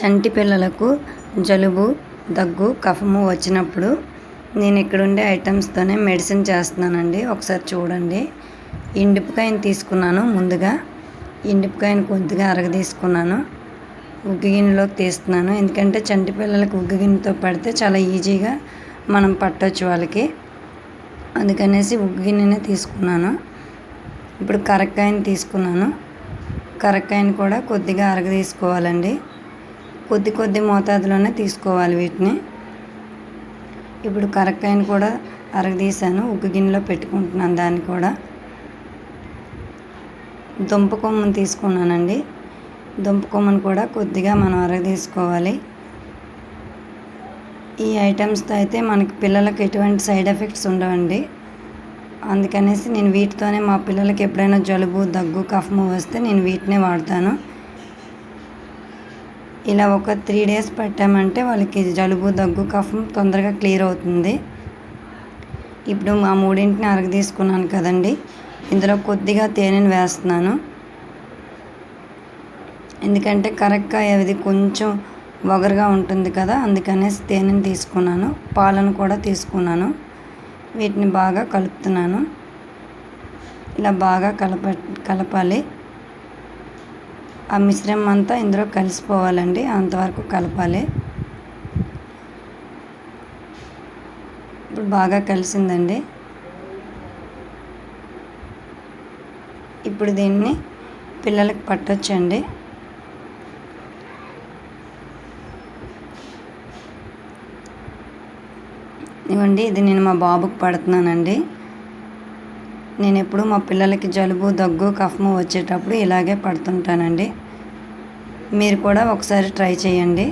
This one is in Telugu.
చంటి పిల్లలకు జలుబు, దగ్గు, కఫము వచ్చినప్పుడు నేను ఇక్కడుండే ఐటమ్స్తోనే మెడిసిన్ చేస్తున్నానండి. ఒకసారి చూడండి. ఎండుపుకాయని తీసుకున్నాను. ముందుగా ఎండుపుకాయని కొద్దిగా అరగదీసుకున్నాను. ఉగ్గు గిన్నెలోకి తీస్తున్నాను. ఎందుకంటే చంటి పిల్లలకు ఉగ్గు గిన్నెతో పడితే చాలా ఈజీగా మనం పట్టొచ్చు వాళ్ళకి. అందుకనేసి ఉగ్గు గిన్నెనే తీసుకున్నాను. ఇప్పుడు కరక్కాయని తీసుకున్నాను. కరక్కాయని కూడా కొద్దిగా అరగదీసుకోవాలండి. కొద్ది మోతాదులోనే తీసుకోవాలి వీటిని. ఇప్పుడు కరక్కాయని కూడా అరగదీశాను. ఉగ్గు గిన్నెలో పెట్టుకుంటున్నాను దాన్ని కూడా. దుంప కొమ్మను తీసుకున్నానండి. దుంప కొమ్మను కూడా కొద్దిగా మనం అరగదీసుకోవాలి. ఈ ఐటమ్స్తో అయితే మనకి పిల్లలకు ఎటువంటి సైడ్ ఎఫెక్ట్స్ ఉండవండి. అందుకనేసి నేను వీటితోనే మా పిల్లలకి ఎప్పుడైనా జలుబు, దగ్గు, కఫము వస్తే నేను వీటినే వాడతాను. ఇలా ఒక 3 days పెట్టామంటే వాళ్ళకి జలుబు, దగ్గు, కఫం తొందరగా క్లియర్ అవుతుంది. ఇప్పుడు ఆ మూడింటిని అరగదీసుకున్నాను కదండి. ఇందులో కొద్దిగా తేనెను వేస్తున్నాను. ఎందుకంటే కరక్కాయ అది కొంచెం వగరుగా ఉంటుంది కదా, అందుకనేసి తేనెను తీసుకున్నాను. పాలను కూడా తీసుకున్నాను. వీటిని బాగా కలుపుతున్నాను. ఇలా బాగా కలపాలి. ఆ మిశ్రమం అంతా ఇందులో కలిసిపోవాలండి. అంతవరకు కలపాలి. ఇప్పుడు బాగా కలిసిందండి. ఇప్పుడు దీన్ని పిల్లలకు పట్టొచ్చండి. ఇవ్వండి, ఇది నేను మా బాబుకి పడుతున్నానండి. నేను ఎప్పుడు మా పిల్లలకి జలుబు, దగ్గు, కఫము వచ్చేటప్పుడు ఇలాగే పడుతుంటానండి. మీరు కూడా ఒకసారి ట్రై చేయండి.